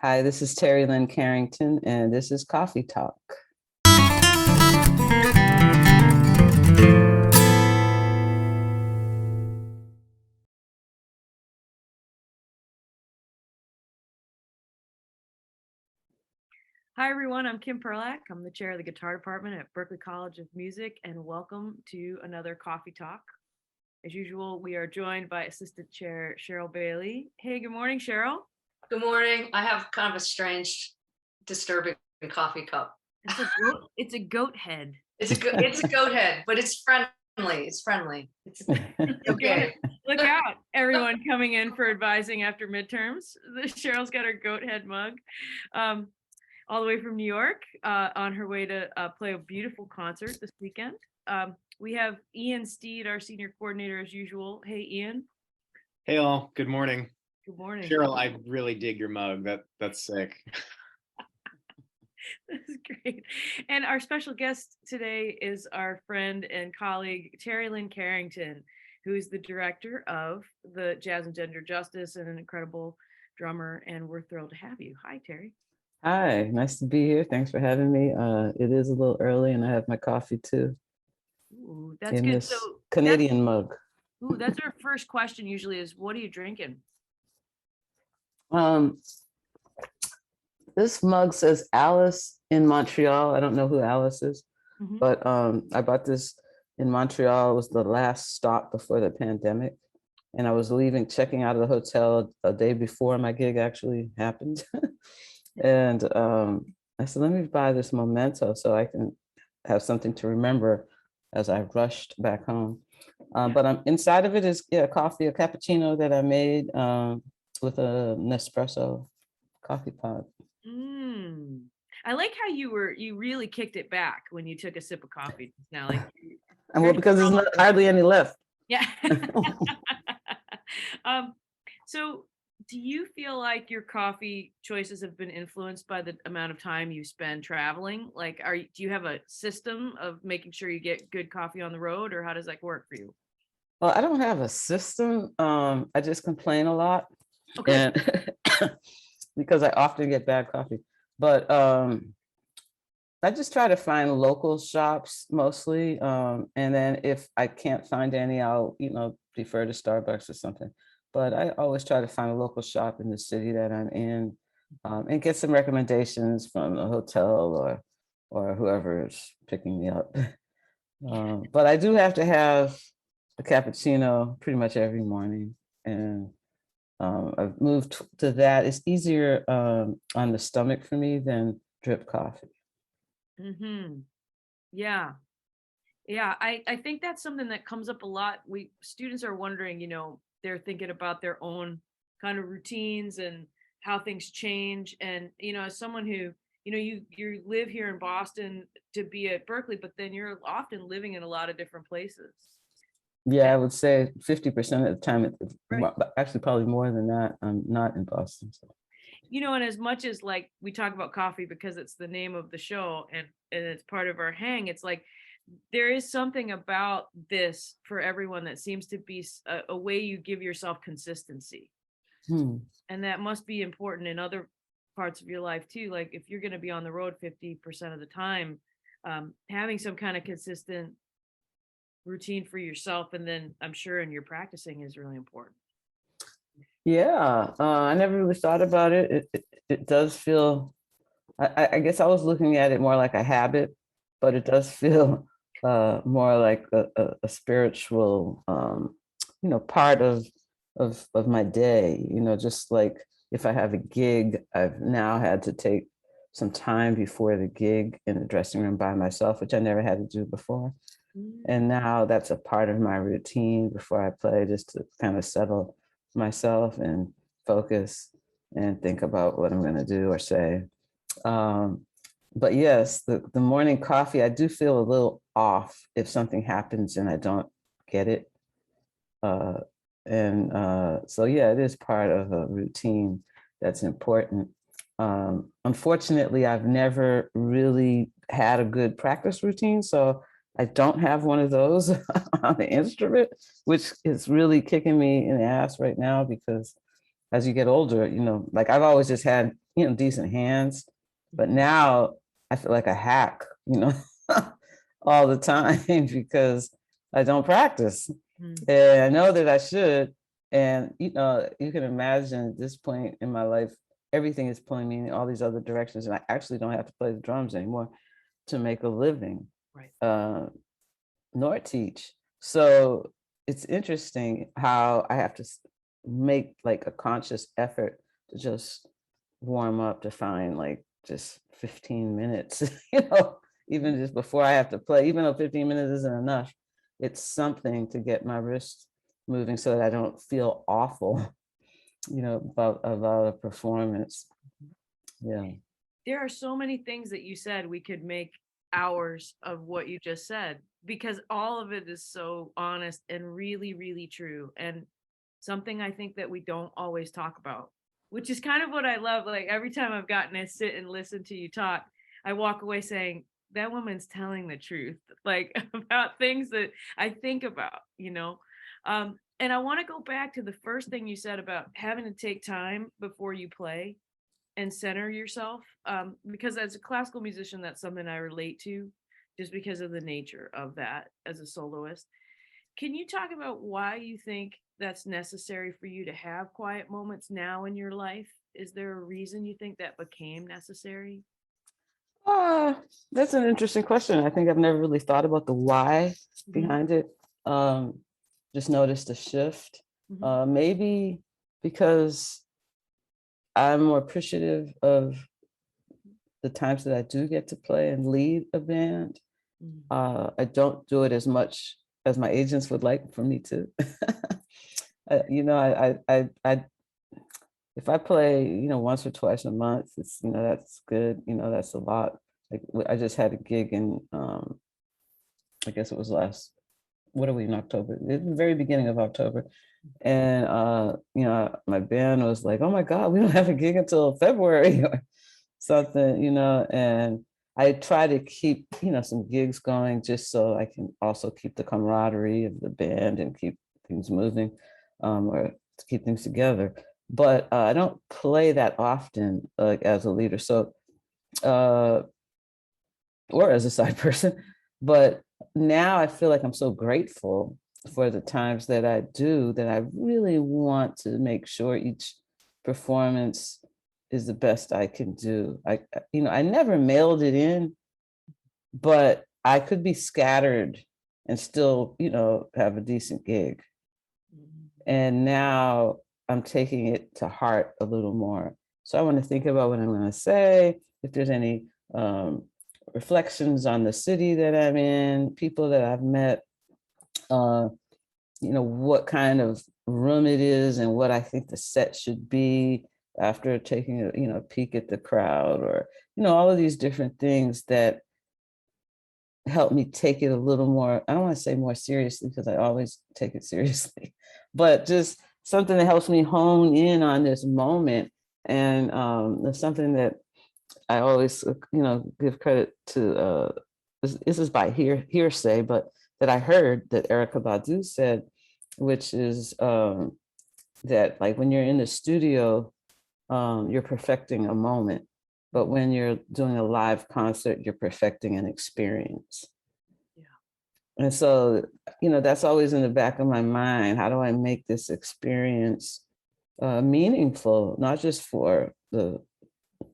Hi, this is Terri Lyne Carrington, and this is Coffee Talk. Hi, everyone. I'm Kim Perlak. I'm the chair of the guitar department at Berklee College of Music, and welcome to another Coffee Talk. As usual, we are joined by Assistant Chair Cheryl Bailey. Hey, good morning, Cheryl. Good morning. I have kind of a strange, disturbing coffee cup. It's a goat head. It's a goat head, but it's friendly. It's friendly. It's okay. Look out, everyone coming in for advising after midterms. Cheryl's got her goat head mug. All the way from New York, on her way to play a beautiful concert this weekend. We have Ian Steed, our senior coordinator, as usual. Hey, Ian. Hey all, good morning. Good morning. Cheryl, I really dig your mug. That's sick. That's great. And our special guest today is our friend and colleague, Terri Lyne Carrington, who is the director of the Jazz and Gender Justice and an incredible drummer. And we're thrilled to have you. Hi, Terri. Hi, nice to be here. Thanks for having me. It is a little early, and I have my coffee too. Ooh, that's in good. this Canadian mug. Ooh, that's our first question usually is, what are you drinking? This mug says Alice in Montreal. I don't know who Alice is, but I bought this in Montreal. It was the last stop before the pandemic. And I was checking out of the hotel a day before my gig actually happened. And I said, let me buy this memento so I can have something to remember as I rushed back home. But inside of it is coffee, a cappuccino that I made with a Nespresso coffee pod. I like how you really kicked it back when you took a sip of coffee now. Well, because there's not hardly any left. Yeah. So do you feel like your coffee choices have been influenced by the amount of time you spend traveling? Like, do you have a system of making sure you get good coffee on the road, or how does that work for you? Well, I don't have a system. I just complain a lot. Okay. And because I often get bad coffee. But I just try to find local shops mostly. And then if I can't find any, I'll, defer to Starbucks or something. But I always try to find a local shop in the city that I'm in, and get some recommendations from the hotel or whoever is picking me up. But I do have to have a cappuccino pretty much every morning. And I've moved to that. It's easier on the stomach for me than drip coffee. Yeah. I think that's something that comes up a lot. Students are wondering, they're thinking about their own kind of routines and how things change. And, as someone who, you live here in Boston to be at Berklee, but then you're often living in a lot of different places. Yeah, I would say 50% of the time, Right. Actually probably more than that, I'm not in Boston. So. And as much as like we talk about coffee because it's the name of the show and it's part of our hang, it's like there is something about this for everyone that seems to be a way you give yourself consistency. And that must be important in other parts of your life too. Like if you're going to be on the road 50% of the time, having some kind of consistent routine for yourself, and then I'm sure in your practicing is really important. Yeah, I never really thought about it. It does feel, I guess I was looking at it more like a habit, but it does feel more like a spiritual, part of my day. Just like if I have a gig, I've now had to take some time before the gig in the dressing room by myself, which I never had to do before. And now that's a part of my routine before I play, just to kind of settle myself and focus and think about what I'm going to do or say. But yes, the morning coffee, I do feel a little off if something happens and I don't get it. So yeah, it is part of a routine that's important. Unfortunately, I've never really had a good practice routine, so I don't have one of those on the instrument, which is really kicking me in the ass right now because as you get older, like I've always just had decent hands, but now I feel like a hack, all the time because I don't practice. Mm. And I know that I should. And, you can imagine at this point in my life, everything is pulling me in all these other directions. And I actually don't have to play the drums anymore to make a living, Right. nor teach. So it's interesting how I have to make like a conscious effort to just warm up, to find like just 15 minutes, even just before I have to play, even though 15 minutes isn't enough, it's something to get my wrist moving so that I don't feel awful, about a performance. Yeah. There are so many things that you said. We could make hours of what you just said because all of it is so honest and really, really true. And something I think that we don't always talk about, which is kind of what I love. Like every time I've gotten to sit and listen to you talk, I walk away saying, that woman's telling the truth, like about things that I think about. And I want to go back to the first thing you said about having to take time before you play and center yourself. Because as a classical musician, that's something I relate to just because of the nature of that as a soloist. Can you talk about why you think that's necessary for you to have quiet moments now in your life? Is there a reason you think that became necessary? Uh, that's an interesting question. I think I've never really thought about the why Mhm. behind it. Just noticed a shift. Mhm. Maybe because I'm more appreciative of the times that I do get to play and lead a band. Mm. I don't do it as much as my agents would like for me to. I if I play, once or twice a month, it's that's good. That's a lot. Like I just had a gig in, I guess it was what are we in October? The very beginning of October, and my band was like, "Oh my God, we don't have a gig until February or something," and I try to keep, some gigs going just so I can also keep the camaraderie of the band and keep things moving, or to keep things together. But I don't play that often, like as a leader. So, uh, or as a side person. But now I feel like I'm so grateful for the times that I do that I really want to make sure each performance is the best I can do. I never mailed it in, but I could be scattered and still, have a decent gig. Mhm. And now I'm taking it to heart a little more. So I want to think about what I'm going to say, if there's any reflections on the city that I'm in, people that I've met, uh, what kind of room it is and what I think the set should be after taking a peek at the crowd, or, all of these different things that help me take it a little more, I don't want to say more seriously because I always take it seriously, but just something that helps me hone in on this moment. And there's something that I always, give credit to, this is by hearsay, but that I heard that Erica Badu said, which is that like when you're in the studio, you're perfecting a moment. But when you're doing a live concert, you're perfecting an experience. Yeah. And so, that's always in the back of my mind. How do I make this experience meaningful, not just for the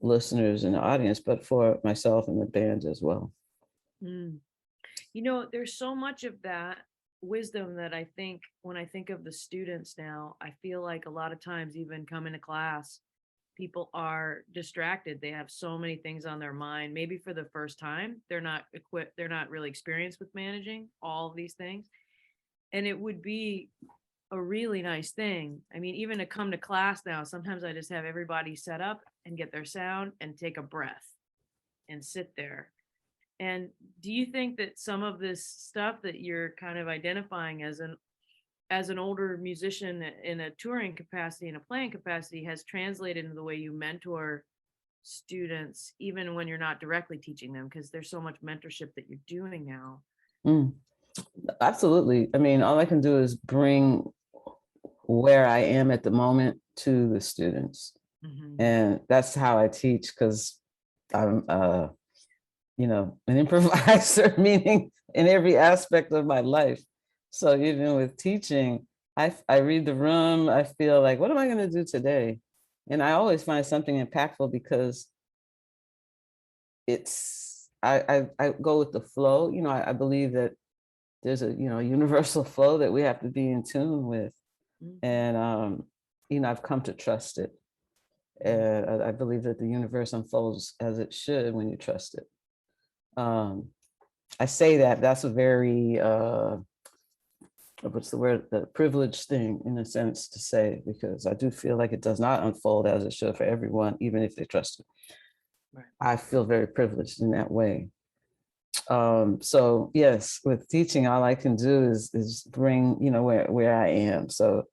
listeners and the audience, but for myself and the band as well? Mm. There's so much of that wisdom that I think when I think of the students now, I feel like a lot of times, even coming to class, people are distracted. They have so many things on their mind. Maybe for the first time, they're not equipped, they're not really experienced with managing all of these things. And it would be a really nice thing. I mean, even to come to class now, sometimes I just have everybody set up and get their sound and take a breath and sit there. And do you think that some of this stuff that you're kind of identifying as an older musician in a touring capacity and a playing capacity has translated into the way you mentor students, even when you're not directly teaching them, because there's so much mentorship that you're doing now? Mm, absolutely. I mean, all I can do is bring where I am at the moment to the students. And that's how I teach, because I'm, an improviser, meaning in every aspect of my life. So even with teaching, I read the room, I feel like, what am I going to do today? And I always find something impactful, because I go with the flow. I believe that there's a universal flow that we have to be in tune with. And I've come to trust it. And I believe that the universe unfolds as it should when you trust it. I say that's a very what's the word, the privileged thing, in a sense, to say, because I do feel like it does not unfold as it should for everyone, even if they trust it. Right. I feel very privileged in that way. So yes, with teaching, all I can do is bring, where I am. So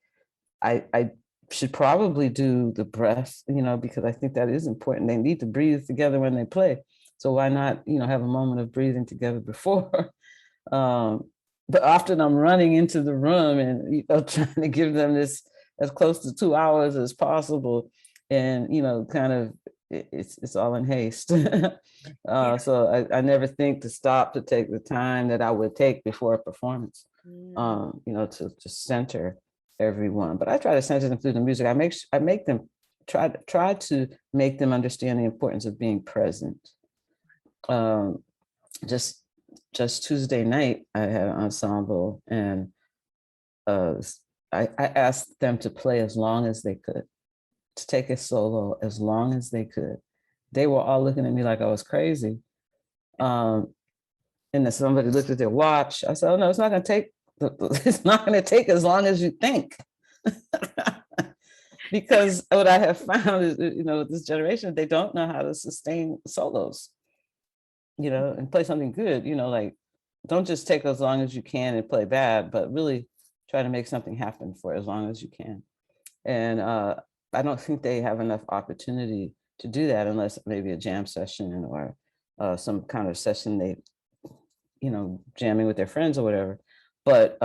I should probably do the breath, because I think that is important. They need to breathe together when they play. So why not, have a moment of breathing together before? But often I'm running into the room and, trying to give them this as close to 2 hours as possible. And, kind of, it's all in haste. So I never think to stop to take the time that I would take before a performance, to center everyone. But I try to center them through the music. I make them try to make them understand the importance of being present. Just Tuesday night, I had an ensemble, and I asked them to play as long as they could, to take a solo as long as they could. They were all looking at me like I was crazy. And then somebody looked at their watch. I said, "Oh no, it's not going to take. It's not going to take as long as you think." Because what I have found is, with this generation, they don't know how to sustain solos, and play something good. Like, don't just take as long as you can and play bad, but really try to make something happen for as long as you can. And I don't think they have enough opportunity to do that, unless maybe a jam session or some kind of session they, jamming with their friends or whatever. But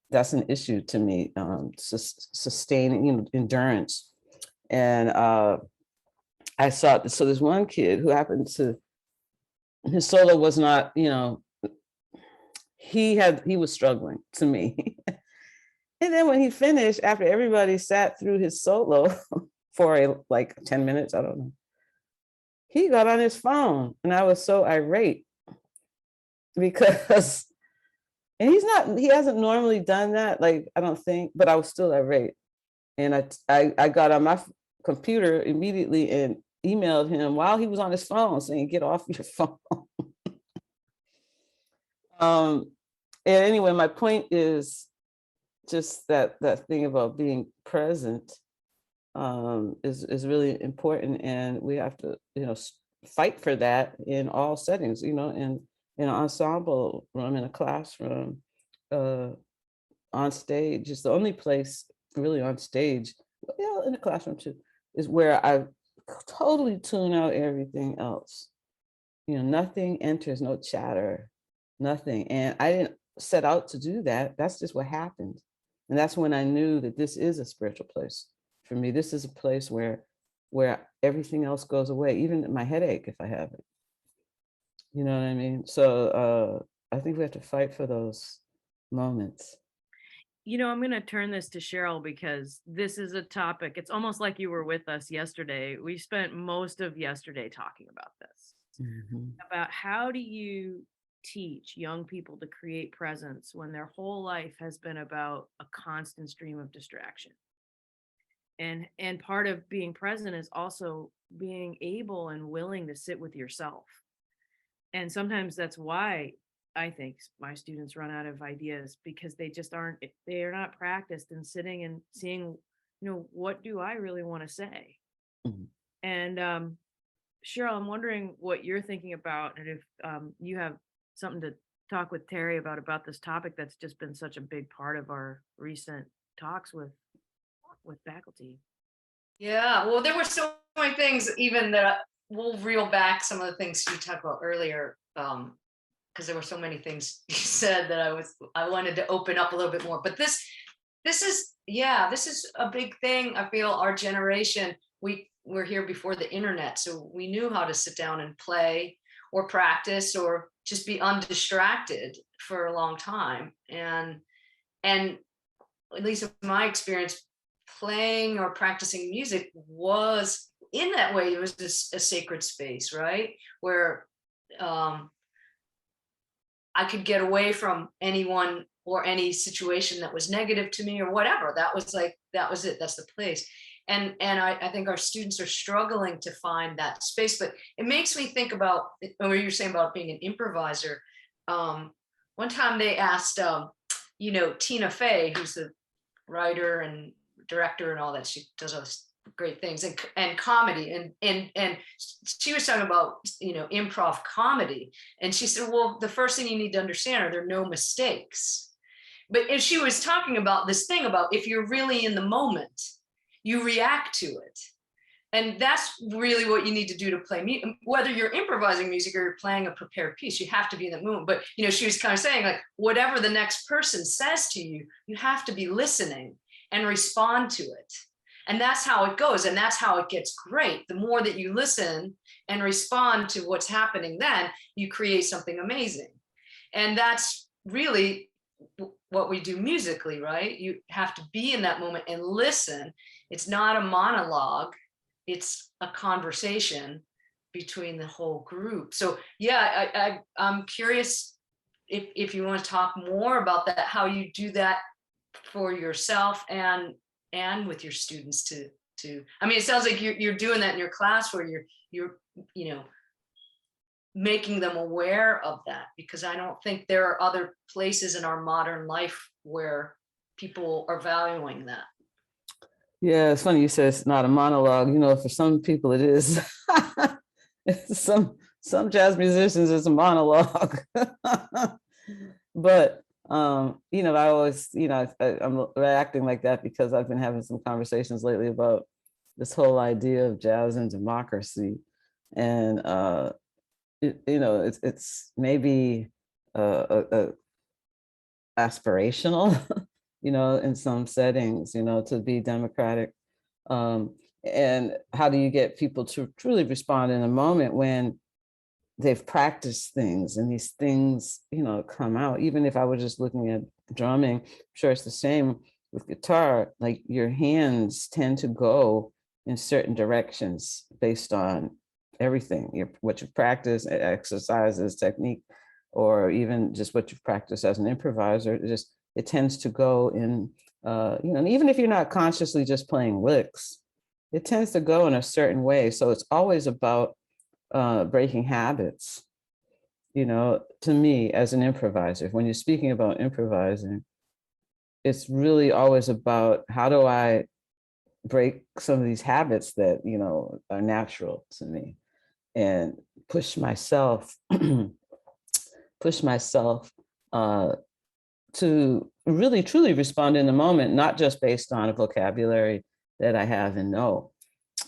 that's an issue to me, sustaining, endurance. And I saw, so there's one kid who happened to, his solo was not, he was struggling, to me. And then when he finished, after everybody sat through his solo for like 10 minutes, I don't know, he got on his phone, and I was so irate, because, and he hasn't normally done that, like, I don't think, but I was still irate. And I got on my computer immediately and emailed him while he was on his phone, saying, "Get off your phone." And anyway, my point is just that thing about being present is really important, and we have to fight for that in all settings, in an ensemble room, in a classroom, on stage. It's the only place really on stage, in the classroom too, is where I totally tune out everything else. Nothing enters, no chatter, nothing. And I didn't set out to do that. That's just what happened. And that's when I knew that this is a spiritual place for me. This is a place where everything else goes away, even my headache, if I have it. You know what I mean? So I think we have to fight for those moments. I'm going to turn this to Cheryl, because this is a topic. It's almost like you were with us yesterday. We spent most of yesterday talking about this, about how do you teach young people to create presence when their whole life has been about a constant stream of distraction. And part of being present is also being able and willing to sit with yourself. And sometimes that's why I think my students run out of ideas, because they are not practiced in sitting and seeing, what do I really want to say? And Cheryl, I'm wondering what you're thinking about, and if you have something to talk with Terri about this topic that's just been such a big part of our recent talks with faculty. Yeah, well, there were so many things, even that we'll reel back some of the things you talked about earlier, because there were so many things you said that I wanted to open up a little bit more. But this is yeah, this is a big thing. I feel our generation, we were here before the internet, so we knew how to sit down and play or practice or just be undistracted for a long time. And at least in my experience, playing or practicing music was in that way, it was just a sacred space, right? Where I could get away from anyone or any situation that was negative to me or whatever. That was like, that was it. That's the place. And I think our students are struggling to find that space. But it makes me think about what you're saying about being an improviser. One time they asked, Tina Fey, who's the writer and director and all that, she does all this great things and comedy and she was talking about improv comedy, and she said, well, the first thing you need to understand are there are no mistakes. But if she was talking about this thing about if you're really in the moment, you react to it, and that's really what you need to do to play music. Whether you're improvising music or you're playing a prepared piece, you have to be in the moment. But she was kind of saying, like, whatever the next person says to you, you have to be listening and respond to it. And that's how it goes. And that's how it gets great. The more that you listen and respond to what's happening, then you create something amazing. And that's really what we do musically, right? You have to be in that moment and listen. It's not a monologue, it's a conversation between the whole group. So yeah, I'm curious if you want to talk more about that, how you do that for yourself and with your students to I mean, it sounds like you're doing that in your class where you're making them aware of that, because I don't think there are other places in our modern life where people are valuing that. Yeah, it's funny you said it's not a monologue. For some people it is. some jazz musicians it's a monologue. But I always, I'm reacting like that because I've been having some conversations lately about this whole idea of jazz and democracy, and it's maybe aspirational, in some settings, to be democratic. And how do you get people to truly respond in a moment when they've practiced things and these things, come out? Even if I were just looking at drumming, I'm sure it's the same with guitar. Like, your hands tend to go in certain directions based on everything, what you practice, exercises, technique, or even just what you practice as an improviser. It tends to go in, and even if you're not consciously just playing licks, it tends to go in a certain way. So it's always about breaking habits, to me as an improviser. When you're speaking about improvising, it's really always about how do I break some of these habits that, are natural to me, and push myself to really truly respond in the moment, not just based on a vocabulary that I have and know.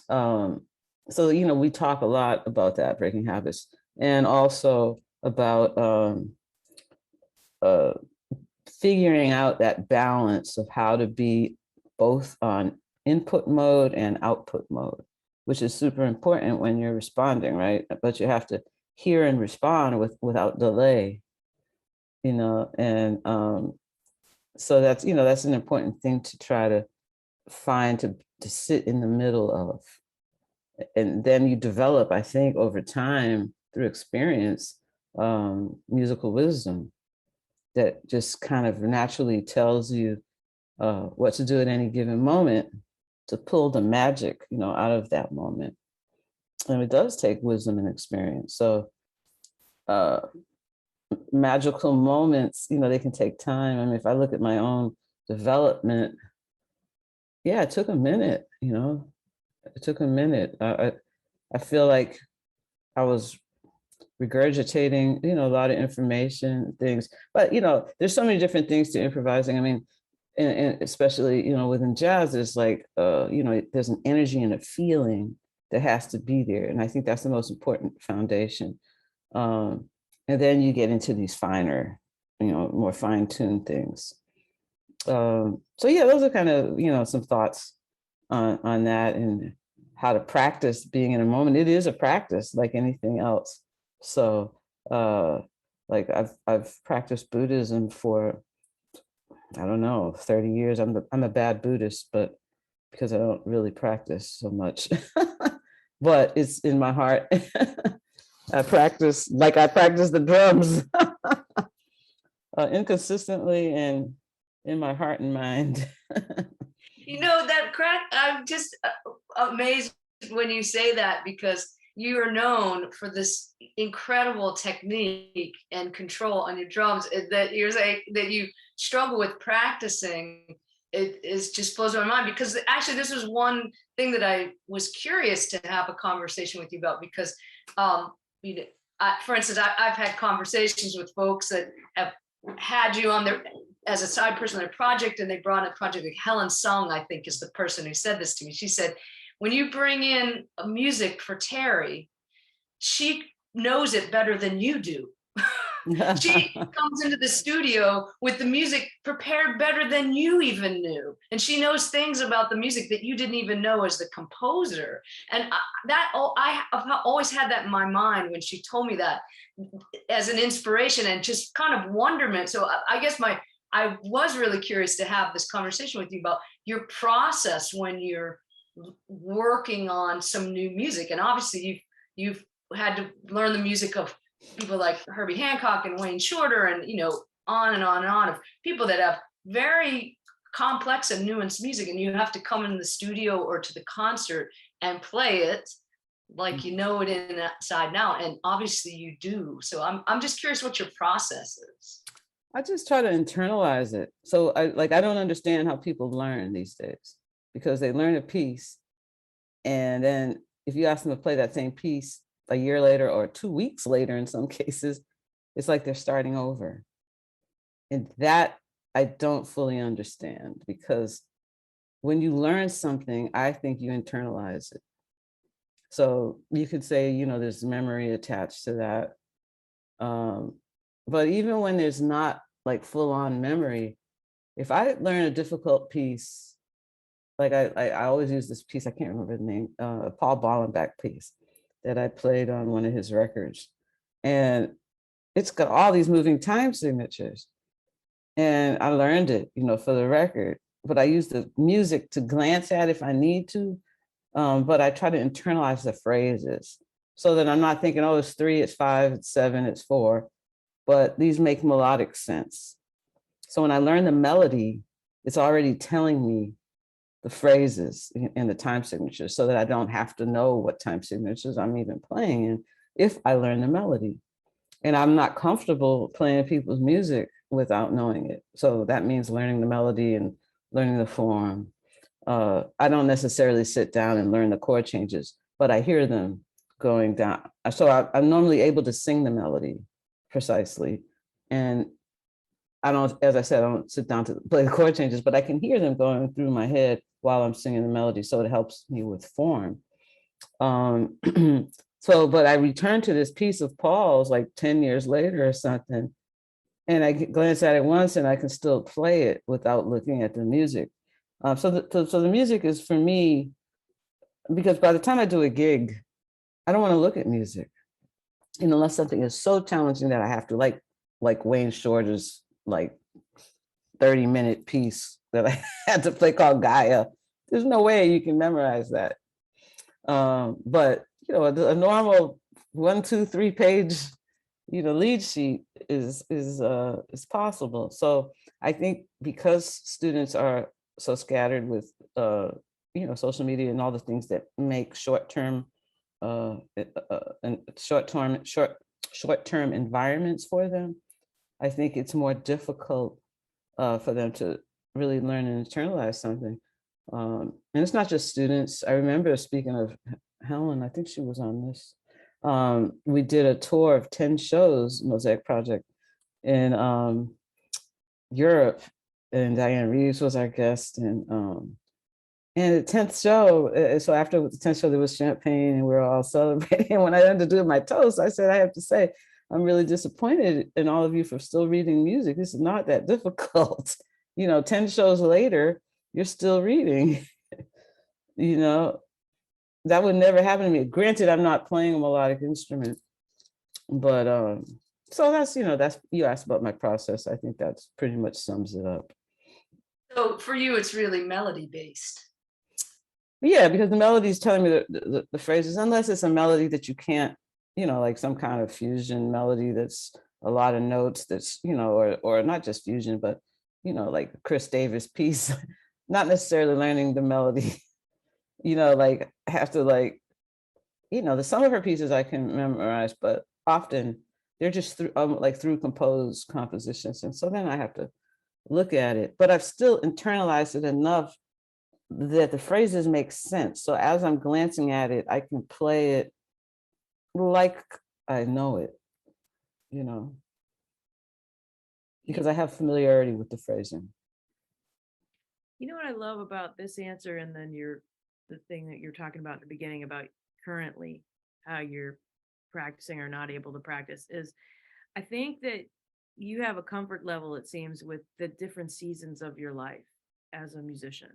So, we talk a lot about that, breaking habits, and also about figuring out that balance of how to be both on input mode and output mode, which is super important when you're responding, right? But you have to hear and respond without delay, and so that's an important thing to try to find, to sit in the middle of. And then you develop, I think, over time through experience, musical wisdom that just kind of naturally tells you what to do at any given moment to pull the magic, out of that moment. And it does take wisdom and experience. So magical moments, they can take time. I mean, if I look at my own development, yeah, it took a minute, it took a minute. I feel like I was regurgitating, a lot of information, things, but, there's so many different things to improvising. I mean, and especially, within jazz, there's like, there's an energy and a feeling that has to be there. And I think that's the most important foundation. And then you get into these finer, more fine-tuned things. So yeah, those are kind of, some thoughts on that and how to practice being in a moment. It is a practice like anything else. So like I've practiced Buddhism for, I don't know, 30 years. I'm a bad Buddhist, but because I don't really practice so much, but it's in my heart. I practice the drums inconsistently and in my heart and mind. That crack, I'm just amazed when you say that, because you are known for this incredible technique and control on your drums that you're saying that you struggle with practicing. It is just blows my mind, because actually this was one thing that I was curious to have a conversation with you about, because you know, for instance, I've had conversations with folks that have had you on their as a side person on their project, and they brought a project like Helen Sung, I think is the person who said this to me. She said, when you bring in music for Terri, she knows it better than you do. She comes into the studio with the music prepared better than you even knew. And she knows things about the music that you didn't even know as the composer. And I've always had that in my mind when she told me that, as an inspiration and just kind of wonderment. So I guess I was really curious to have this conversation with you about your process when you're working on some new music. And obviously you've had to learn the music of people like Herbie Hancock and Wayne Shorter, and on and on and on, of people that have very complex and nuanced music, and you have to come in the studio or to the concert and play it like you know it inside now. And obviously you do. So I'm just curious what your process is. I just try to internalize it. So I don't understand how people learn these days, because they learn a piece, and then if you ask them to play that same piece a year later or 2 weeks later, in some cases, it's like they're starting over. And that I don't fully understand, because when you learn something, I think you internalize it. So you could say, there's memory attached to that. But even when there's not like full on memory, if I learn a difficult piece, like I always use this piece, I can't remember the name, a Paul Ballenbach piece that I played on one of his records. And it's got all these moving time signatures. And I learned it, for the record, but I use the music to glance at if I need to. But I try to internalize the phrases so that I'm not thinking, oh, it's 3, it's 5, it's 7, it's 4, but these make melodic sense. So when I learn the melody, it's already telling me the phrases and the time signatures, so that I don't have to know what time signatures I'm even playing in if I learn the melody. And I'm not comfortable playing people's music without knowing it. So that means learning the melody and learning the form. I don't necessarily sit down and learn the chord changes, but I hear them going down. So I'm normally able to sing the melody precisely. And I don't, as I said, I don't sit down to play the chord changes, but I can hear them going through my head while I'm singing the melody. So it helps me with form. But I returned to this piece of Paul's like 10 years later or something, and I glance at it once and I can still play it without looking at the music. So the music is for me, because by the time I do a gig, I don't want to look at music, unless something is so challenging that I have to, like Wayne Shorter's like 30-minute piece that I had to play called Gaia. There's no way you can memorize that. But a normal 1, 2, 3 page, lead sheet is possible. So I think because students are so scattered with social media and all the things that make short-term environments for them, I think it's more difficult for them to really learn and internalize something. And it's not just students. I remember, speaking of Helen, I think she was on this. We did a tour of 10 shows, Mosaic Project, in Europe, and Diane Reeves was our guest. And the 10th show, so after the 10th show, there was champagne and we were all celebrating. And when I had to do my toast, I said, I have to say, I'm really disappointed in all of you for still reading music. This is not that difficult. 10 shows later, you're still reading. That would never happen to me. Granted, I'm not playing a melodic instrument, but so that's you asked about my process. I think that's pretty much sums it up. So for you, it's really melody based. Yeah, because the melody is telling me the phrases, unless it's a melody that you can't, like some kind of fusion melody that's a lot of notes that's, or not just fusion, but, like Chris Davis piece, not necessarily learning the melody, like have to some of her pieces I can memorize, but often they're just through composed compositions. And so then I have to look at it, but I've still internalized it enough that the phrases make sense. So as I'm glancing at it, I can play it like I know it, because I have familiarity with the phrasing. You know what I love about this answer, and then the thing that you're talking about in the beginning about currently how you're practicing or not able to practice, is I think that you have a comfort level, it seems, with the different seasons of your life as a musician.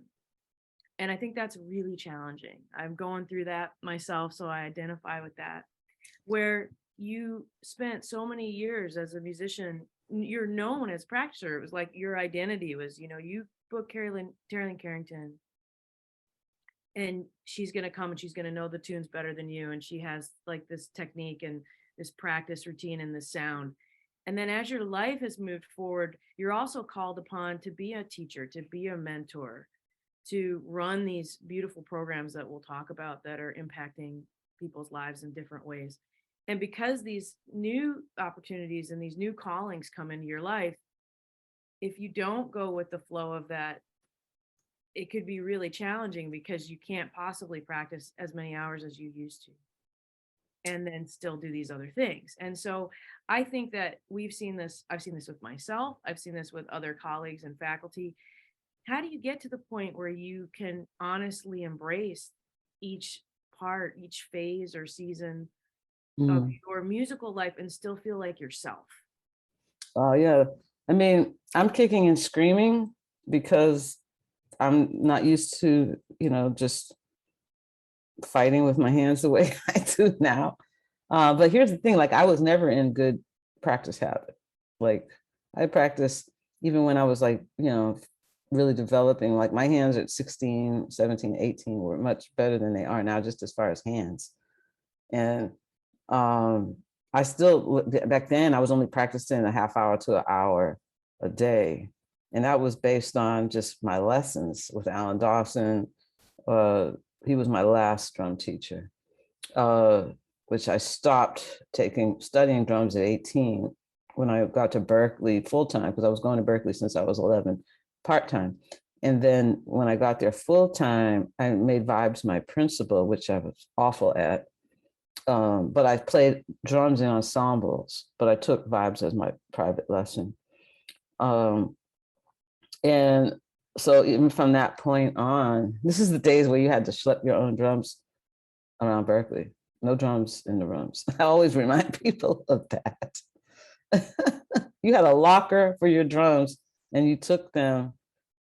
And I think that's really challenging. I'm going through that myself, so I identify with that. Where you spent so many years as a musician, you're known as practicer. It was like your identity was, you book Terri Lyne Carrington, and she's going to come and she's going to know the tunes better than you. And she has like this technique and this practice routine and this sound. And then as your life has moved forward, you're also called upon to be a teacher, to be a mentor, to run these beautiful programs that we'll talk about that are impacting people's lives in different ways. And because these new opportunities and these new callings come into your life, if you don't go with the flow of that, it could be really challenging because you can't possibly practice as many hours as you used to and then still do these other things. And so I think that I've seen this with myself, I've seen this with other colleagues and faculty. How do you get to the point where you can honestly embrace each part, each phase or season of your musical life and still feel like yourself? Oh, yeah. I mean, I'm kicking and screaming because I'm not used to, just fighting with my hands the way I do now. But here's the thing, like I was never in good practice habit. Like I practiced even when I was like, really developing, like my hands at 16, 17, 18 were much better than they are now, just as far as hands. And I still, back then I was only practicing a half hour to an hour a day. And that was based on just my lessons with Alan Dawson. He was my last drum teacher, which I stopped studying drums at 18 when I got to Berkeley full-time, because I was going to Berkeley since I was 11, part-time. And then when I got there full-time, I made vibes my principal, which I was awful at. But I played drums in ensembles, but I took vibes as my private lesson. And so even from that point on, this is the days where you had to schlep your own drums around Berkeley. No drums in the rooms. I always remind people of that. You had a locker for your drums and you took them.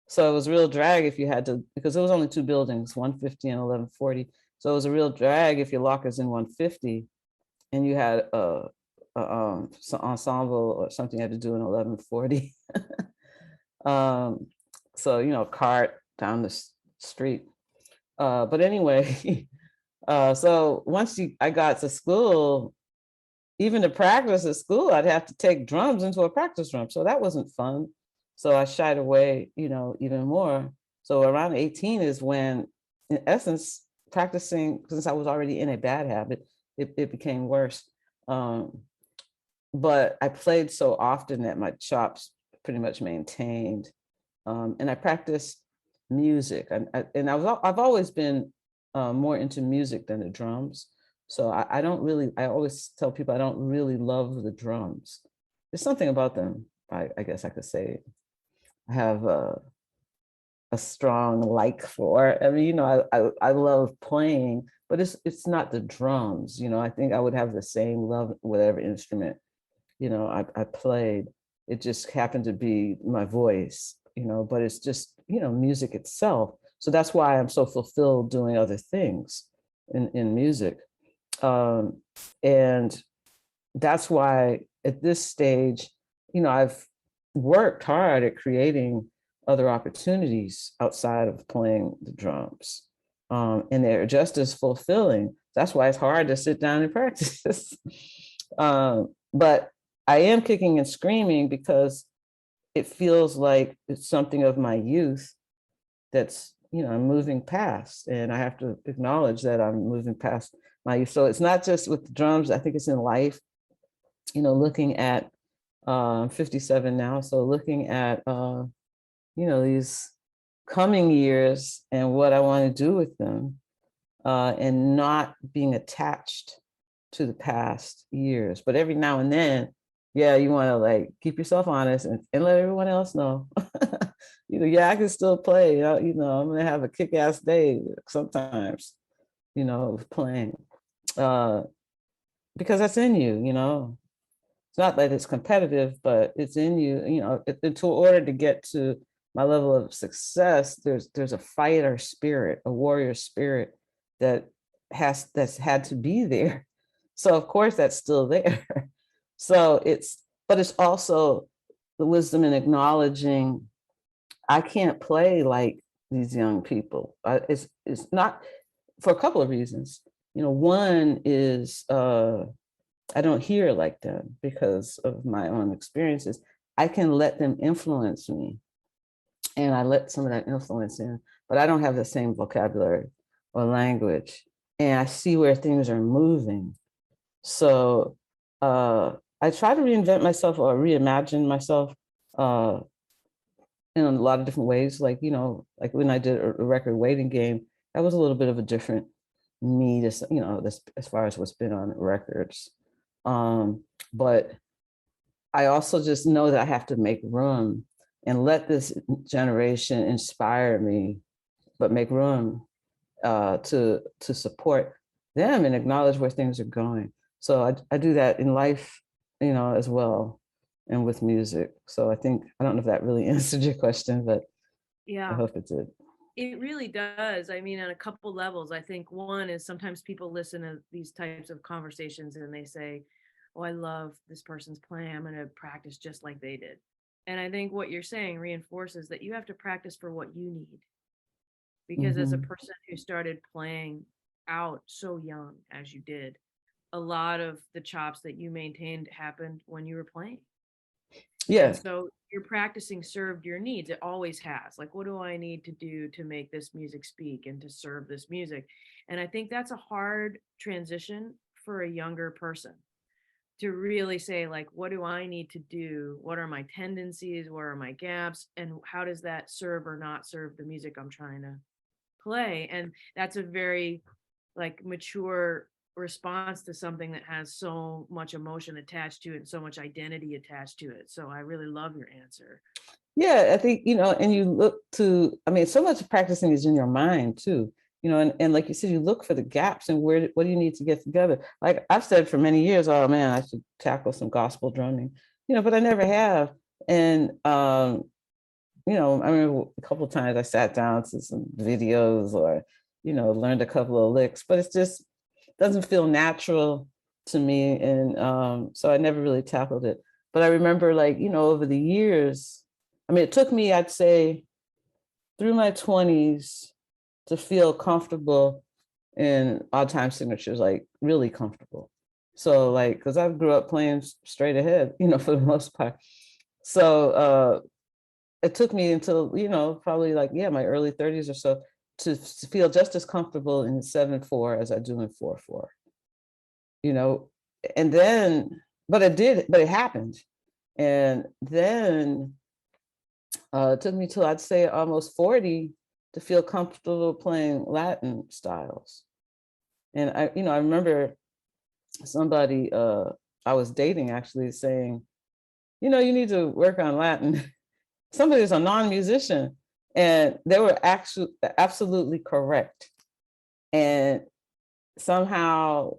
So it was a real drag if you had to, because it was only two buildings, 150 and 1140. So it was a real drag if your locker's in 150 and you had some ensemble or something you had to do in 1140. So, cart down the street. But anyway, so once I got to school, even to practice at school, I'd have to take drums into a practice room. So that wasn't fun. So I shied away, even more. So around 18 is when, in essence, practicing, since I was already in a bad habit, it became worse. But I played so often that my chops pretty much maintained. And I practiced music. I've always been more into music than the drums. So I always tell people I don't really love the drums. There's something about them, I guess I could say. I have a strong like for. I mean, I love playing, but it's not the drums. I think I would have the same love whatever instrument, I played. It just happened to be my voice but it's just, music itself. So that's why I'm so fulfilled doing other things in music. And that's why at this stage, I've worked hard at creating other opportunities outside of playing the drums. And they're just as fulfilling. That's why it's hard to sit down and practice. But I am kicking and screaming because it feels like it's something of my youth that's, I'm moving past. And I have to acknowledge that I'm moving past my youth. So it's not just with the drums, I think it's in life, looking at 57 now. So looking at, these coming years and what I want to do with them, and not being attached to the past years. But every now and then, yeah, you want to like keep yourself honest and let everyone else know. Yeah, I can still play. I'm gonna have a kick-ass day sometimes, of playing. Because that's in you. It's not that it's competitive, but it's in you, in order to get to my level of success, there's a fighter spirit, a warrior spirit that's had to be there. So of course that's still there. But it's also the wisdom in acknowledging I can't play like these young people. It's not, for a couple of reasons. One is I don't hear like them because of my own experiences. I can let them influence me, and I let some of that influence in, but I don't have the same vocabulary or language, and I see where things are moving. So I try to reinvent myself or reimagine myself in a lot of different ways. Like, like when I did a record Waiting Game, that was a little bit of a different me, this, as far as what's been on records. But I also just know that I have to make room and let this generation inspire me, but make room to support them and acknowledge where things are going. So I do that in life, as well, and with music. So I don't know if that really answered your question, but I hope it did. It really does. I mean, on a couple levels. I think one is sometimes people listen to these types of conversations and they say, oh, I love this person's playing. I'm going to practice just like they did. And I think what you're saying reinforces that you have to practice for what you need. Because as a person who started playing out so young as you did, a lot of the chops that you maintained happened when you were playing. Yeah. And so your practicing served your needs. It always has. Like, what do I need to do to make this music speak and to serve this music? And I think that's a hard transition for a younger person to really say, like, what do I need to do? What are my tendencies? Where are my gaps? And how does that serve or not serve the music I'm trying to play? And that's a very like mature response to something that has so much emotion attached to it and so much identity attached to it. So I really love your answer. Yeah, I think, and you look to, so much of practicing is in your mind too, and like you said, you look for the gaps and what do you need to get together? Like I've said for many years, oh man, I should tackle some gospel drumming, but I never have. And, I remember a couple of times I sat down to some videos or, learned a couple of licks, but it's just doesn't feel natural to me. And so I never really tackled it. But I remember like, over the years, it took me, I'd say, through my 20s to feel comfortable in odd time signatures, like really comfortable. So like, because I grew up playing straight ahead, for the most part. So it took me until, probably like, my early 30s or so to feel just as comfortable in 7/4 as I do in 4/4. And then, but it happened. And then it took me till I'd say almost 40 to feel comfortable playing Latin styles. And I remember somebody I was dating actually saying, you need to work on Latin. Somebody was a non-musician, and they were actually absolutely correct. And somehow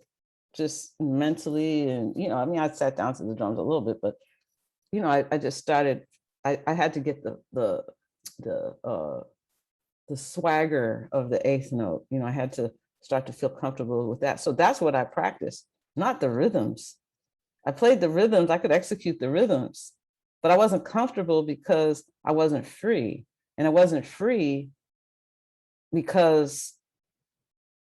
just mentally, and I sat down to the drums a little bit, but I just started, I had to get the the swagger of the eighth note. I had to start to feel comfortable with that. So that's what I practiced, not the rhythms. I played the rhythms, I could execute the rhythms, but I wasn't comfortable because I wasn't free. And I wasn't free because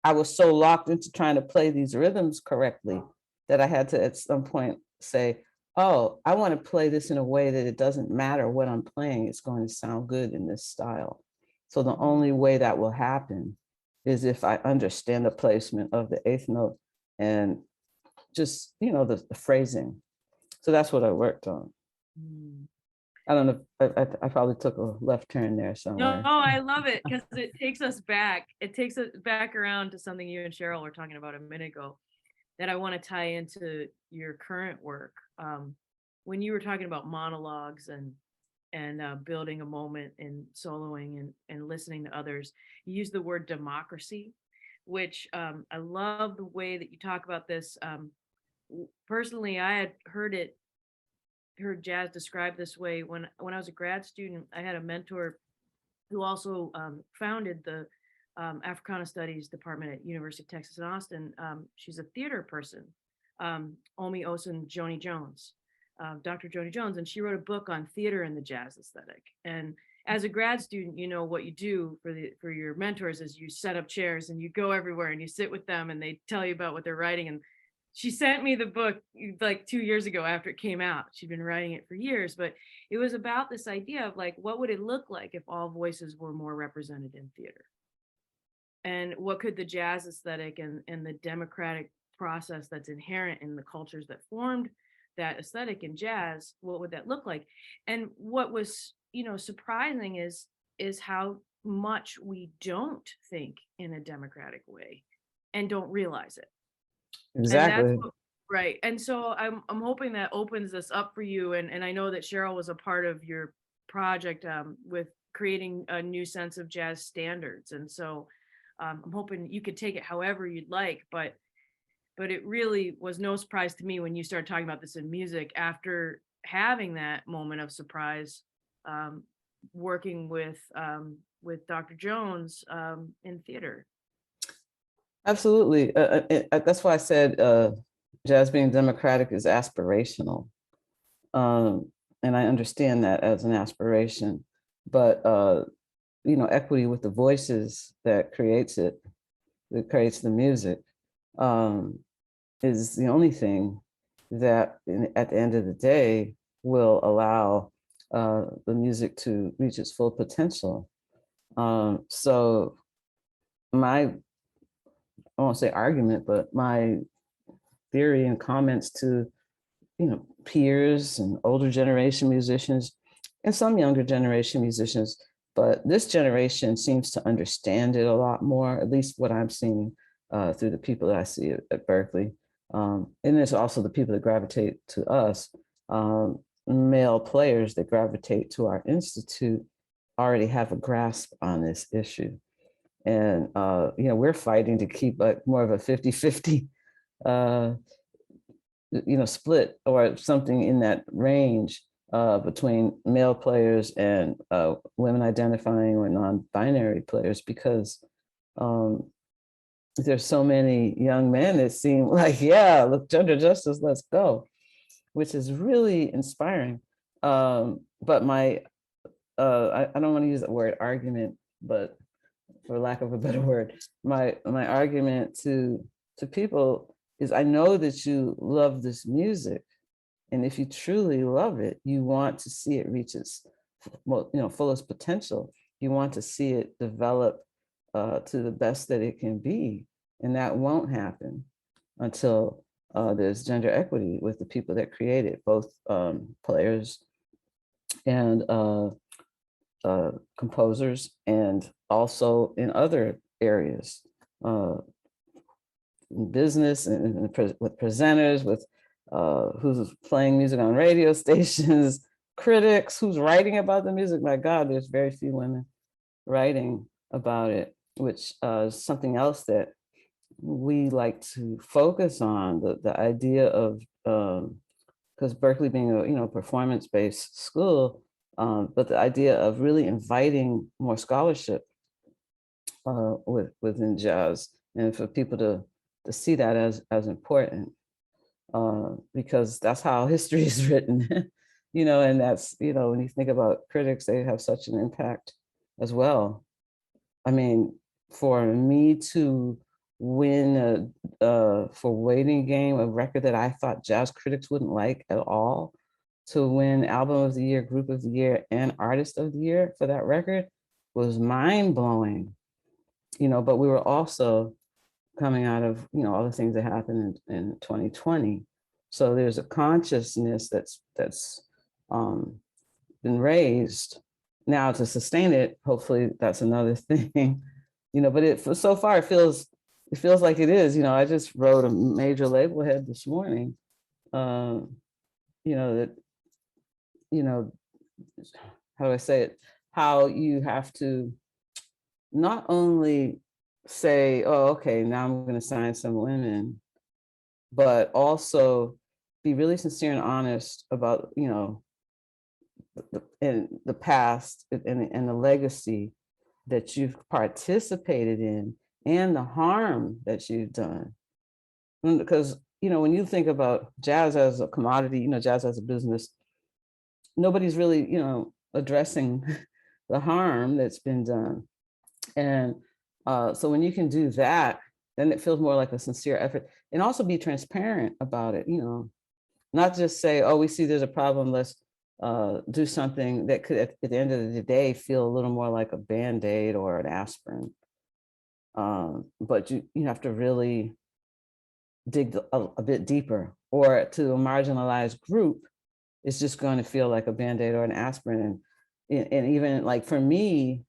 I was so locked into trying to play these rhythms correctly that I had to at some point say, oh, I want to play this in a way that it doesn't matter what I'm playing, it's going to sound good in this style. So the only way that will happen is if I understand the placement of the eighth note and just, the phrasing. So that's what I worked on. Mm. I don't know, I probably took a left turn there somewhere. No, I love it because it takes us back. It takes us back around to something you and Cheryl were talking about a minute ago that I want to tie into your current work. When you were talking about monologues and building a moment and soloing and listening to others, you use the word democracy, which I love the way that you talk about this. Personally, I had heard jazz described this way when I was a grad student. I had a mentor who also founded the Africana Studies Department at University of Texas in Austin. She's a theater person, Omi Osun Joni Jones, Dr. Joni Jones, and she wrote a book on theater and the jazz aesthetic. And as a grad student, what you do for your mentors is you set up chairs and you go everywhere and you sit with them and they tell you about what they're writing. And she sent me the book like 2 years ago after it came out. She'd been writing it for years, but it was about this idea of like, what would it look like if all voices were more represented in theater? And what could the jazz aesthetic and the democratic process that's inherent in the cultures that formed that aesthetic in jazz, what would that look like? And what was, surprising is how much we don't think in a democratic way and don't realize it. Exactly. Right. And so I'm hoping that opens this up for you. And I know that Cheryl was a part of your project with creating a new sense of jazz standards. And so I'm hoping you could take it however you'd like, but it really was no surprise to me when you started talking about this in music after having that moment of surprise, working with Dr. Jones in theater. Absolutely. That's why I said jazz being democratic is aspirational. And I understand that as an aspiration, but equity with the voices that creates it, that creates the music, is the only thing that at the end of the day will allow the music to reach its full potential. So I won't say argument, but my theory and comments to, peers and older generation musicians and some younger generation musicians, but this generation seems to understand it a lot more, at least what I'm seeing through the people that I see at Berklee. And there's also the people that gravitate to us, male players that gravitate to our institute already have a grasp on this issue. And, we're fighting to keep more of a 50-50, split or something in that range between male players and women identifying or non-binary players, because there's so many young men that seem like, yeah, look, gender justice, let's go, which is really inspiring. But I don't want to use the word argument, but for lack of a better word, my argument to people is, I know that you love this music, and if you truly love it, you want to see it reach its fullest potential. You want to see it develop to the best that it can be, and that won't happen until there's gender equity with the people that create it, both players and composers, and also in other areas, in business and with presenters, with who's playing music on radio stations, critics, who's writing about the music. My God, there's very few women writing about it, which is something else that we like to focus on, the idea of, because Berklee being a performance-based school, But the idea of really inviting more scholarship within jazz, and for people to see that as important, because that's how history is written, and that's, when you think about critics, they have such an impact as well. I mean, for me to win for Waiting Game, a record that I thought jazz critics wouldn't like at all, to win Album of the Year, Group of the Year, and Artist of the Year for that record was mind blowing. But we were also coming out of, all the things that happened in 2020. So there's a consciousness that's been raised. Now to sustain it, hopefully that's another thing, but so far it feels like it is. I just wrote a major label head this morning, that, how do I say it? How you have to not only say, oh, okay, now I'm going to sign some women, but also be really sincere and honest about, the past and the legacy that you've participated in and the harm that you've done. Because, when you think about jazz as a commodity, jazz as a business, nobody's really, addressing the harm that's been done. And so when you can do that, then it feels more like a sincere effort, and also be transparent about it, not just say, oh, we see there's a problem, let's do something that could, at the end of the day, feel a little more like a Band-Aid or an aspirin. But you have to really dig a bit deeper, or to a marginalized group, it's just going to feel like a Band-Aid or an aspirin. And even like for me,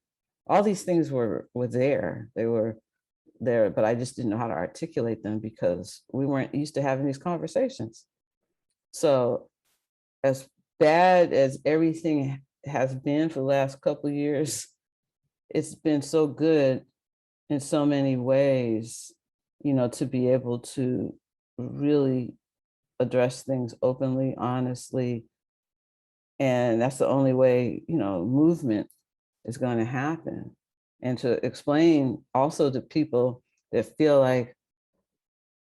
all these things were there. They were there, but I just didn't know how to articulate them because we weren't used to having these conversations. So as bad as everything has been for the last couple of years, it's been so good in so many ways, to be able to really address things openly, honestly. And that's the only way, movement is going to happen. And to explain also to people that feel like,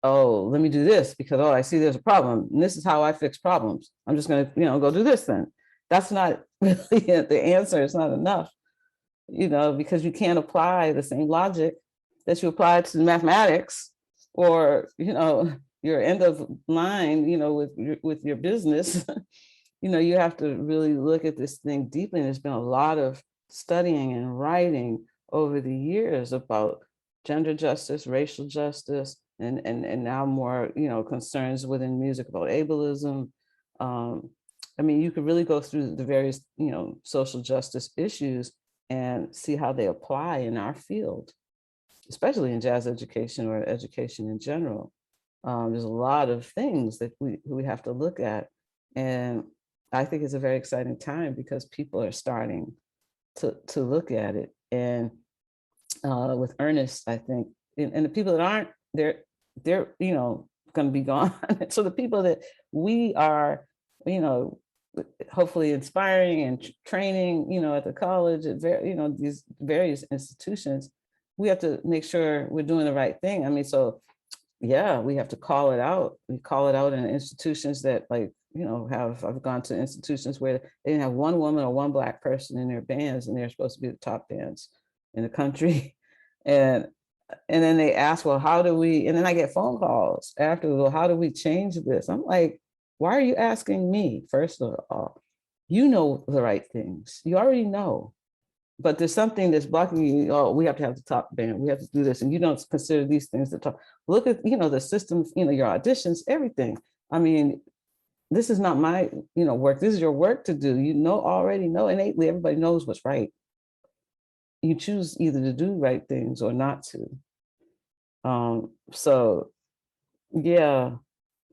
oh, let me do this because, oh, I see there's a problem and this is how I fix problems. I'm just going to, go do this then. That's not really the answer. It's not enough, because you can't apply the same logic that you apply to mathematics or, your end of line, with your business. You have to really look at this thing deeply. And there's been a lot of studying and writing over the years about gender justice, racial justice, and now more, concerns within music about ableism. I mean, you could really go through the various, social justice issues and see how they apply in our field, especially in jazz education or education in general. There's a lot of things that we have to look at. And I think it's a very exciting time because people are starting to look at it. And with earnest, I think, and the people that aren't, they're going to be gone. So the people that we are, hopefully inspiring and training, at the college, at these various institutions, we have to make sure we're doing the right thing. I mean, so yeah, we have to call it out. We call it out in institutions that I've gone to institutions where they didn't have one woman or one Black person in their bands, and they're supposed to be the top bands in the country. And then they ask, well, how do we, and then I get phone calls after, well, how do we change this? I'm like, why are you asking me? First of all, you know the right things. You already know. But there's something that's blocking you. Oh, we have to have the top band. We have to do this. And you don't consider these things the top. Look at, the systems, your auditions, everything. I mean, this is not my, work. This is your work to do. Already know innately, everybody knows what's right. You choose either to do right things or not to. So yeah,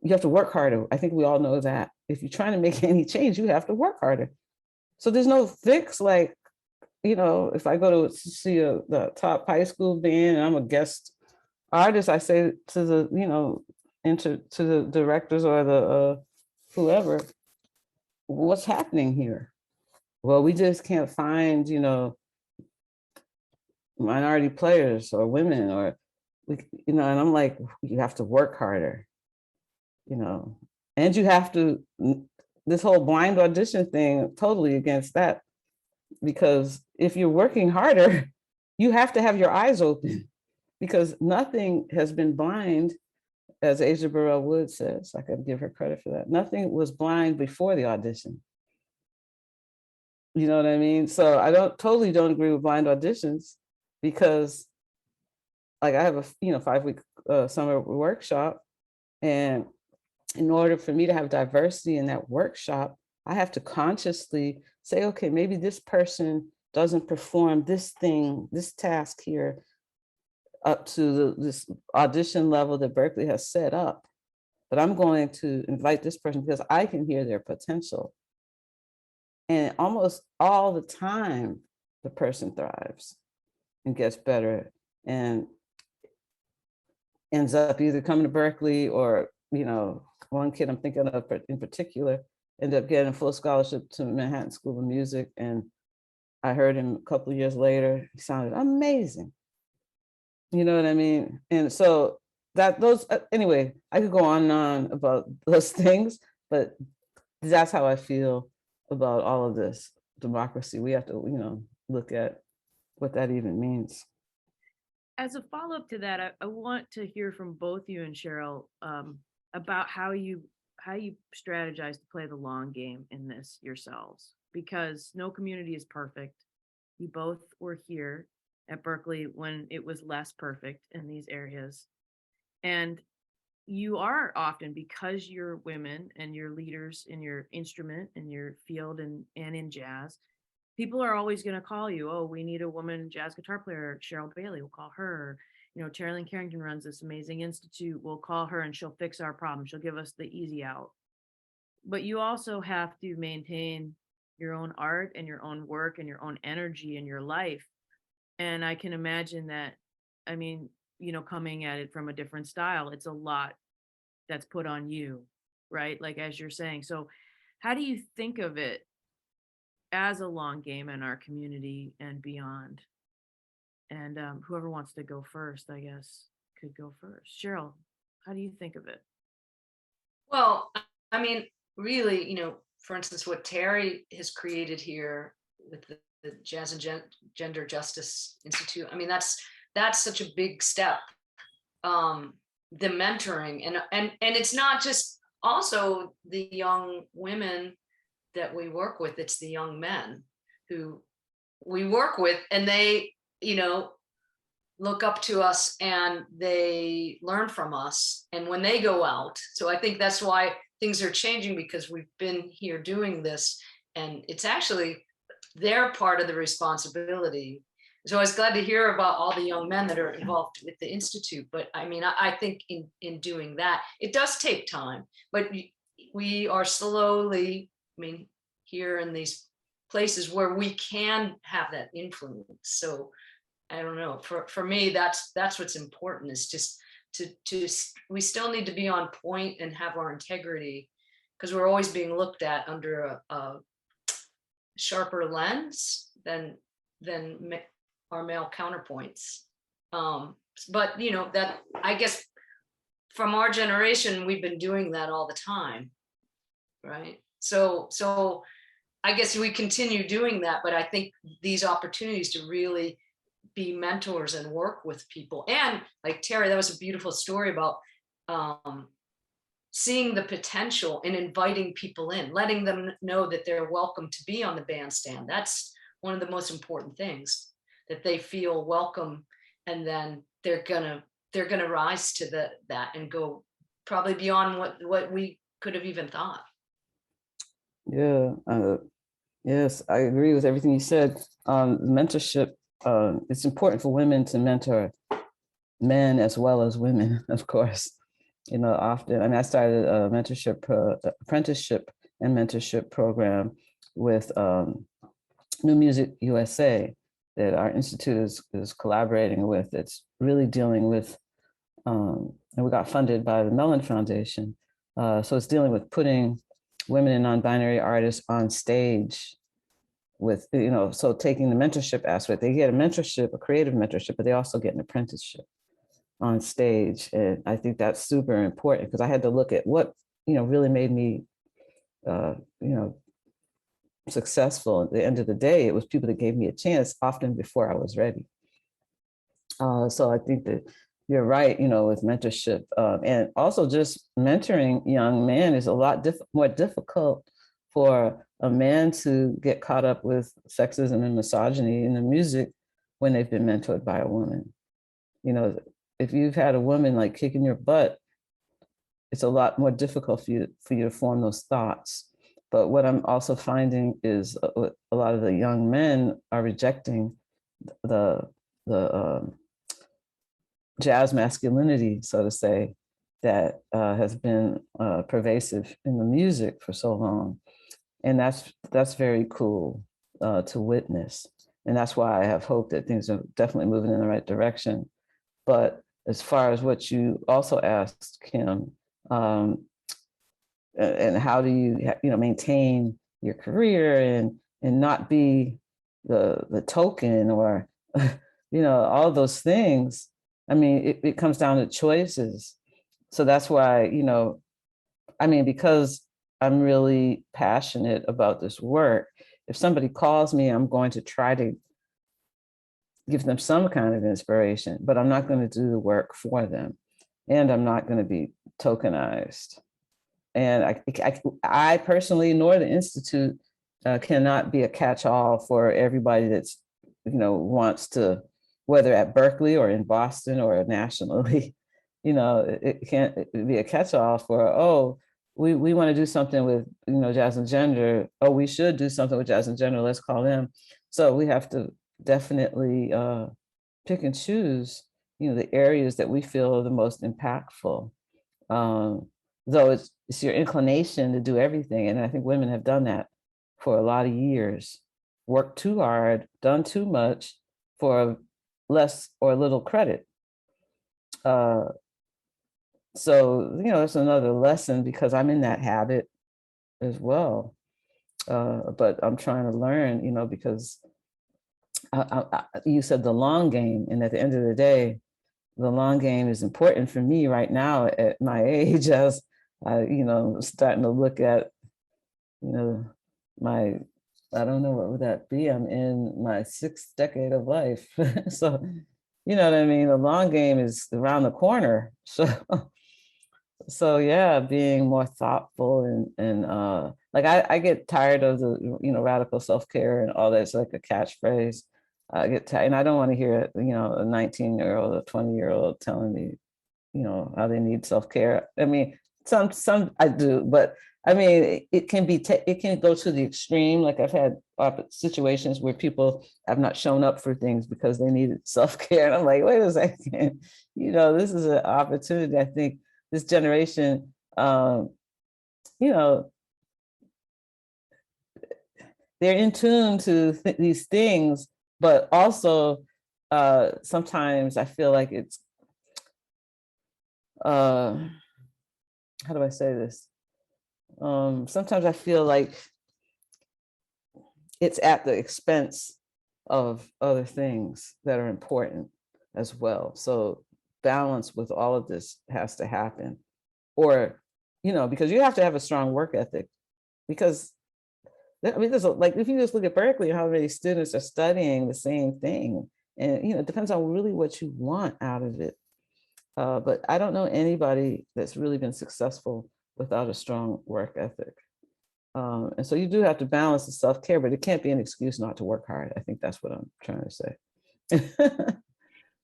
you have to work harder. I think we all know that. If you're trying to make any change, you have to work harder. So there's no fix like, if I go to see the top high school band and I'm a guest artist, I say to the, to the directors or the whoever, what's happening here? well, we just can't find, you know, minority players or women or, you know, and I'm like, you have to work harder, you know, and you have to, this whole blind audition thing, totally against that, because if you're working harder, you have to have your eyes open because nothing has been blind, as Asia Burrell Wood says. I could give her credit for that. Nothing was blind before the audition. You know what I mean? So I totally don't agree with blind auditions, because like I have a 5-week summer workshop, and in order for me to have diversity in that workshop, I have to consciously say, okay, maybe this person doesn't perform this thing, this task here up to this audition level that Berkeley has set up, but I'm going to invite this person because I can hear their potential. And almost all the time, the person thrives and gets better and ends up either coming to Berkeley or, you know, one kid I'm thinking of in particular ended up getting a full scholarship to Manhattan School of Music. And I heard him a couple of years later, he sounded amazing. You know what I mean? And so anyway, I could go on and on about those things, but that's how I feel about all of this democracy. We have to, you know, look at what that even means. As a follow-up to that, I want to hear from both you and Cheryl about how you strategize to play the long game in this yourselves, because no community is perfect. You both were here at Berkeley when it was less perfect in these areas. And you are often, because you're women and you're leaders in your instrument, in your field and in jazz, people are always going to call you, oh, we need a woman jazz guitar player, Cheryl Bailey, we'll call her. You know, Terri Lyne Carrington runs this amazing institute, we'll call her and she'll fix our problem. She'll give us the easy out. But you also have to maintain your own art and your own work and your own energy in your life. And I can imagine that, I mean, you know, coming at it from a different style, it's a lot that's put on you, right? Like, as you're saying. So how do you think of it as a long game in our community and beyond? And whoever wants to go first, I guess, could go first. Cheryl, how do you think of it? Well, I mean, really, you know, for instance, what Terri has created here with the Jazz and Gender Justice Institute, I mean, that's such a big step. The mentoring and it's not just also the young women that we work with, it's the young men who we work with, and they, you know, look up to us and they learn from us. And when they go out, so I think that's why things are changing, because we've been here doing this, and it's actually their part of the responsibility. So I was glad to hear about all the young men that are involved with the Institute. But I mean, I think in doing that, it does take time, but we are slowly, I mean, here in these places where we can have that influence. So I don't know, for me, that's what's important, is just to we still need to be on point and have our integrity, because we're always being looked at under a sharper lens than our male counterpoints. But you know, that, I guess from our generation, we've been doing that all the time, right? So I guess we continue doing that, but I think these opportunities to really be mentors and work with people, and like Terri, that was a beautiful story about seeing the potential and inviting people in, letting them know that they're welcome to be on the bandstand. That's one of the most important things, that they feel welcome, and then they're gonna rise to that and go probably beyond what we could have even thought. Yeah, yes, I agree with everything you said. Mentorship, it's important for women to mentor men as well as women, of course. You know, often, I mean, I started a mentorship, apprenticeship and mentorship program with New Music USA that our institute is collaborating with. It's really dealing with, and we got funded by the Mellon Foundation. So it's dealing with putting women and non-binary artists on stage with, so taking the mentorship aspect, they get a mentorship, a creative mentorship, but they also get an apprenticeship on stage. And I think that's super important because I had to look at what, really made me, successful. At the end of the day, it was people that gave me a chance often before I was ready. So I think that you're right, with mentorship, and also just mentoring young men is a lot more difficult for a man to get caught up with sexism and misogyny in the music when they've been mentored by a woman. If you've had a woman like kicking your butt, it's a lot more difficult for you to form those thoughts. But what I'm also finding is a lot of the young men are rejecting the jazz masculinity, so to say, that has been pervasive in the music for so long. And that's very cool to witness. And that's why I have hope that things are definitely moving in the right direction. But as far as what you also asked, Kim, and how do you, maintain your career and not be the token or, all those things. I mean, it comes down to choices. So that's why, because I'm really passionate about this work, if somebody calls me, I'm going to try to give them some kind of inspiration, but I'm not going to do the work for them. And I'm not going to be tokenized. And I personally, nor the Institute, cannot be a catch-all for everybody that's, wants to, whether at Berkeley or in Boston or nationally, it can't be a catch-all for, we want to do something with, jazz and gender. Oh, we should do something with jazz and gender. Let's call them. So we have to definitely pick and choose, the areas that we feel are the most impactful. Though it's your inclination to do everything. And I think women have done that for a lot of years, worked too hard, done too much for less or little credit. So, it's another lesson because I'm in that habit as well. But I'm trying to learn, because you said the long game. And at the end of the day, the long game is important for me right now at my age as I, starting to look at, I don't know, what would that be? I'm in my 6th decade of life. So, you know what I mean? The long game is around the corner. So yeah, being more thoughtful and like I get tired of the, radical self-care and all that. It's like a catchphrase. I get tired, and I don't want to hear, a 19-year-old or 20-year-old telling me, how they need self-care. I mean, some I do, but I mean, it can be, it can go to the extreme. Like I've had situations where people have not shown up for things because they needed self-care. And I'm like, wait a second, this is an opportunity. I think this generation, they're in tune to these things, but also sometimes I feel like it's, how do I say this? Sometimes I feel like it's at the expense of other things that are important as well. So balance with all of this has to happen, or, because you have to have a strong work ethic, because there's like, if you just look at Berkeley, how many students are studying the same thing, and, it depends on really what you want out of it. But I don't know anybody that's really been successful without a strong work ethic. And so you do have to balance the self-care, but it can't be an excuse not to work hard. I think that's what I'm trying to say.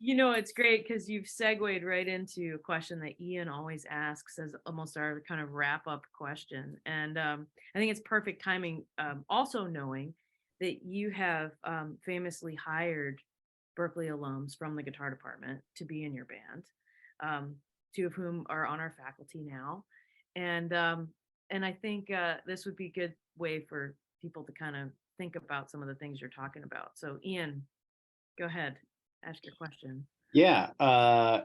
It's great because you've segued right into a question that Ian always asks as almost our kind of wrap-up question. And I think it's perfect timing, also knowing that you have famously hired Berkeley alums from the guitar department to be in your band, 2 of whom are on our faculty now. And I think this would be a good way for people to kind of think about some of the things you're talking about. So Ian, go ahead, ask your question. Yeah.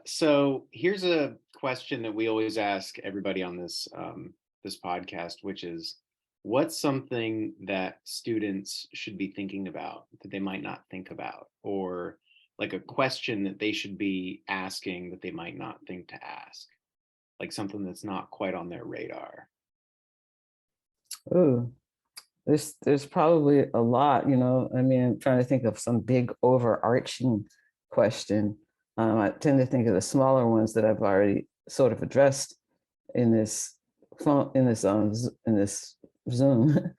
So here's a question that we always ask everybody on this this podcast, which is, what's something that students should be thinking about that they might not think about, or like a question that they should be asking that they might not think to ask, like something that's not quite on their radar? Ooh, there's probably a lot, I mean, I'm trying to think of some big overarching question. I tend to think of the smaller ones that I've already sort of addressed in this phone, in this Zoom.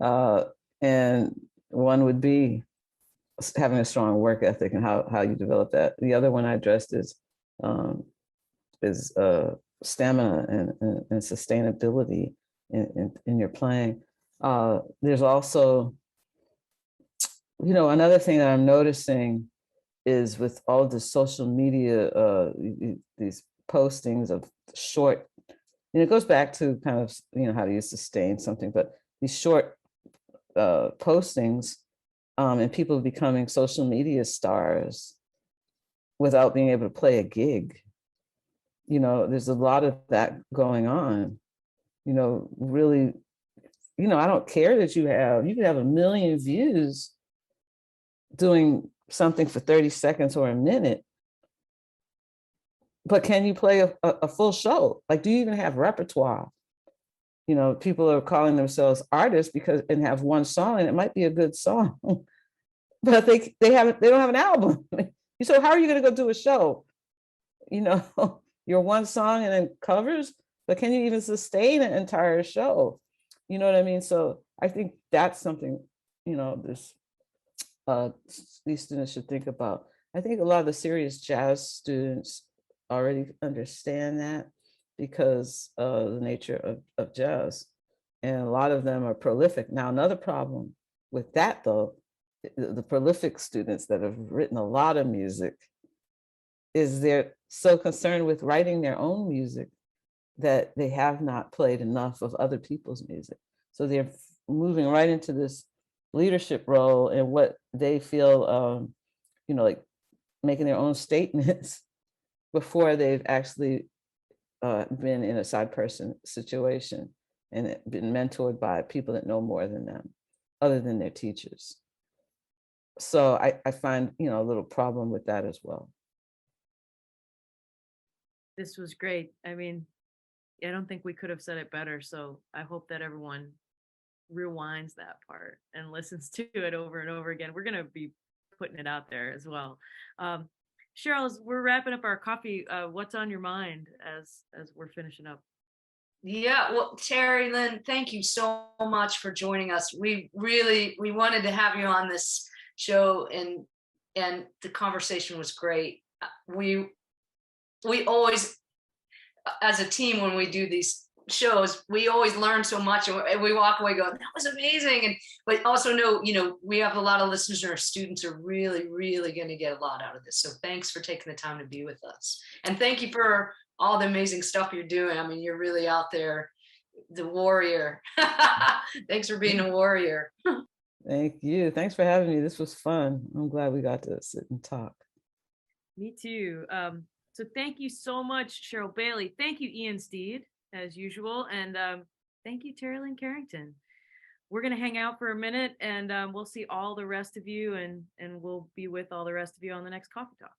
uh, and one would be having a strong work ethic and how you develop that. The other one I addressed um, is stamina and sustainability in your playing. There's also, another thing that I'm noticing is with all of the social media, these postings of short, and it goes back to kind of, how do you sustain something, but these short postings, and people becoming social media stars without being able to play a gig. There's a lot of that going on, really, I don't care that you could have 1 million views doing something for 30 seconds or a minute, but can you play a full show? Like, do you even have repertoire? People are calling themselves artists and have one song, and it might be a good song, but they don't have an album. So how are you going to go do a show? Your one song and then covers, but can you even sustain an entire show? You know what I mean? So I think that's something, this these students should think about. I think a lot of the serious jazz students already understand that because of the nature of jazz. And a lot of them are prolific. Now, another problem with that, though, the prolific students that have written a lot of music, is they're so concerned with writing their own music that they have not played enough of other people's music. So they're moving right into this leadership role and what they feel, like making their own statements before they've actually been in a side person situation and been mentored by people that know more than them, other than their teachers. So I find, a little problem with that as well. This was great. I mean, I don't think we could have said it better. So I hope that everyone rewinds that part and listens to it over and over again. We're going to be putting it out there as well. Cheryl, as we're wrapping up our coffee, what's on your mind as we're finishing up? Yeah, well, Terri Lyne, thank you so much for joining us. We wanted to have you on this show, and the conversation was great. We always, as a team, when we do these shows, we always learn so much, and we walk away going, that was amazing. And but also know, we have a lot of listeners, and our students are really, really going to get a lot out of this. So thanks for taking the time to be with us, and thank you for all the amazing stuff you're doing. I mean, you're really out there, the warrior. Thanks for being a warrior. Thank you. Thanks for having me. This was fun. I'm glad we got to sit and talk. Me too. So thank you so much, Cheryl Bailey. Thank you, Ian Steed, as usual. And thank you, Terri Lyne Carrington. We're going to hang out for a minute, and we'll see all the rest of you, and we'll be with all the rest of you on the next Coffee Talk.